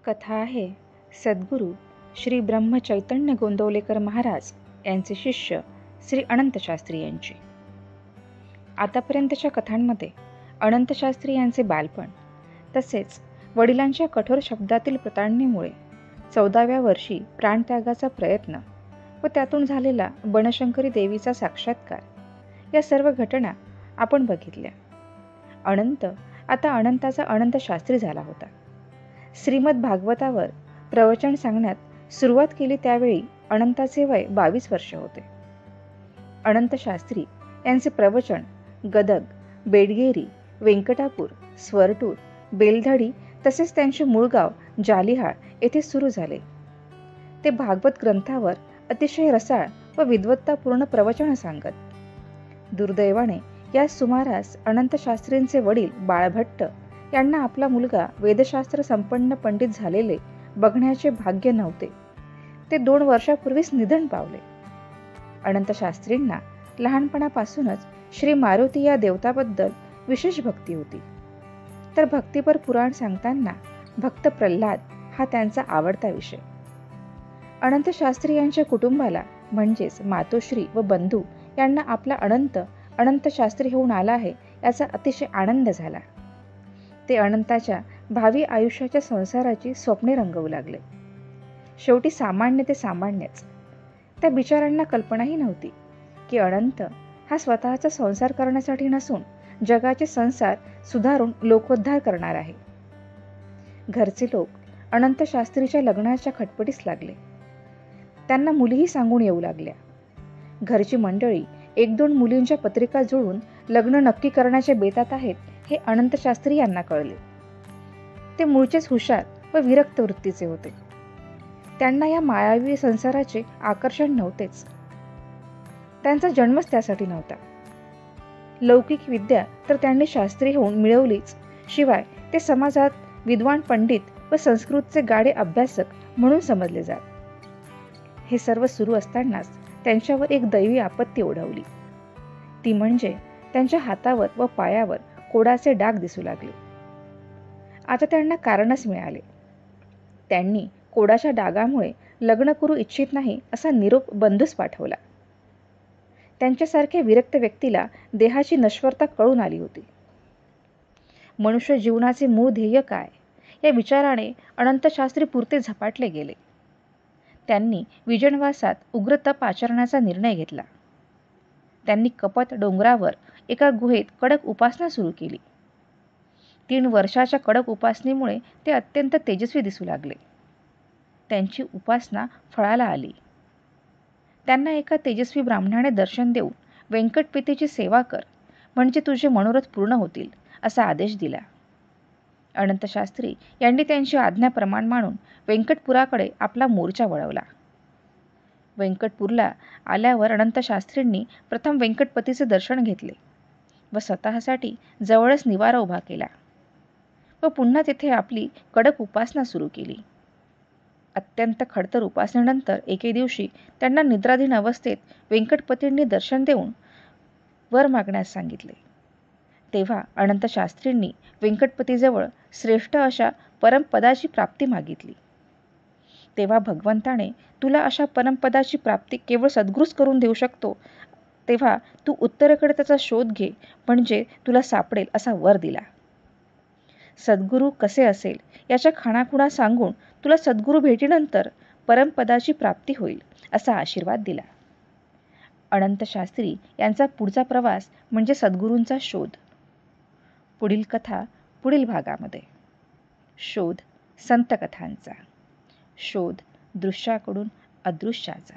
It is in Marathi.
कथा आहे सद्गुरू श्री ब्रह्म चैतन्य गोंदवलेकर महाराज यांचे शिष्य श्री अनंत शास्त्री यांची. आतापर्यंतच्या कथांमध्ये अनंत शास्त्री यांचे बालपण तसेच वडिलांच्या कठोर शब्दातील प्रताडणीमुळे 14व्या वर्षी प्राणत्यागाचा प्रयत्न व त्यातून झालेला बनशंकरी देवीचा साक्षात्कार या सर्व घटना आपण बघितल्या. अनंत आता अनंताचा अनंत शास्त्री झाला होता. श्रीमद भागवतावर प्रवचन सांगण्यात सुरुवात केली त्यावेळी अनंताचे वय 22 वर्ष होते. अनंत शास्त्री यांचे प्रवचन गदग, बेडगेरी, व्यंकटापूर, स्वरटूर, बेलधडी तसेच त्यांचे मूळ गाव जालिहाळ येथे सुरू झाले. ते भागवत ग्रंथावर अतिशय रसाळ व विद्वत्तापूर्ण प्रवचन सांगत. दुर्दैवाने या सुमारास अनंत शास्त्रींचे वडील बाळभट्ट यांना आपला मुलगा वेदशास्त्र संपन्न पंडित झालेले बघण्याचे भाग्य नव्हते. ते 2 वर्षापूर्वीच निधन पावले. अनंत शास्त्रींना लहानपणापासूनच श्री मारुती या देवताबद्दल विशेष भक्ती होती. तर भक्तीपर पुराण सांगताना भक्त प्रल्हाद हा त्यांचा आवडता विषय. अनंत शास्त्री यांच्या कुटुंबाला म्हणजेच मातोश्री व बंधू यांना आपला अनंत शास्त्री होऊन आला आहे याचा अतिशय आनंद झाला. ते अनंताच्या भावी आयुष्याच्या संसाराची स्वप्ने रंगवू लागले. शेवटी सामान्य ते सामान्यच. त्या बिचाऱ्यांना कल्पनाही नव्हती की अनंत हा स्वतःचा संसार करण्यासाठी नसून जगाचे संसार सुधारून लोकोद्धार करणार आहे. घरचे लोक अनंत शास्त्रीच्या लग्नाच्या खटपटीस लागले. त्यांना मुलीही सांगून येऊ लागल्या. घरची मंडळी 1-2 मुलींच्या पत्रिका जुळून लग्न नक्की करण्याच्या बेतात आहेत हे अनंत शास्त्री यांना कळले. ते मूळचेच हुशार व विरक्त वृत्तीचे होते. त्यांना या मायावी संसाराचे आकर्षण नव्हतेच. त्यांचा जन्मच त्यासाठी नव्हता. लौकिक विद्या तर त्यांनी शास्त्री होऊन मिळवलीच, शिवाय ते समाजात विद्वान पंडित व संस्कृतचे गाढे अभ्यासक म्हणून समजले जात. हे सर्व सुरू असतानाच त्यांच्यावर एक दैवी आपत्ती ओढवली. ती म्हणजे त्यांच्या हातावर व पायावर कोडाचे डाग दिसू लागले. आता त्यांना कारणच मिळाले. त्यांनी कोडाच्या डागामुळे लग्न करू इच्छित नाही असा निरोप बंधूस पाठवला. त्यांच्यासारख्या विरक्त व्यक्तीला देहाची नश्वरता कळून आली होती. मनुष्य जीवनाचे मूळ ध्येय काय या विचाराने अनंत शास्त्री पुरते झपाटले गेले. त्यांनी विजनवासात उग्र तप आचरण्याचा निर्णय घेतला. त्यांनी कपट डोंगरावर एका गुहेत कडक उपासना सुरू केली. 3 वर्षाच्या कडक उपासनेमुळे ते अत्यंत तेजस्वी दिसू लागले. त्यांची उपासना फळाला आली. त्यांना एका तेजस्वी ब्राह्मणाने दर्शन देऊन व्यंकटपतीची सेवा कर म्हणजे तुझे मनोरथ पूर्ण होतील असा आदेश दिला. अनंत शास्त्री यांनी त्यांची आज्ञा प्रमाण मानून व्यंकटपुराकडे आपला मोर्चा वळवला. व्यंकटपूरला आल्यावर अनंत शास्त्रींनी प्रथम व्यंकटपतीचे दर्शन घेतले व स्वतःसाठी जवळच निवारा उभा केला व पुन्हा तेथे आपली कडक उपासना सुरू केली. अत्यंत खडतर उपासनेनंतर एके दिवशी त्यांना निद्राधीन अवस्थेत व्यंकटपतींनी दर्शन देऊन वर मागण्यास सांगितले. तेव्हा अनंत शास्त्रींनी व्यंकटपतीजवळ श्रेष्ठ अशा परमपदाची प्राप्ती मागितली. तेव्हा भगवंताने तुला अशा परमपदाची प्राप्ती केवळ सद्गुरूच करून देऊ शकतो, तेव्हा तू उत्तरेकडे त्याचा शोध घे म्हणजे तुला सापडेल असा वर दिला. सद्गुरू कसे असेल याच्या खाणाखुणा सांगून तुला सद्गुरू भेटीनंतर परमपदाची प्राप्ती होईल असा आशीर्वाद दिला. अनंत शास्त्री यांचा पुढचा प्रवास म्हणजे सद्गुरूंचा शोध. पुढील कथा पुढील भागामध्ये. शोध संत कथांचा, शोध दृश्याकडून अदृश्याचा.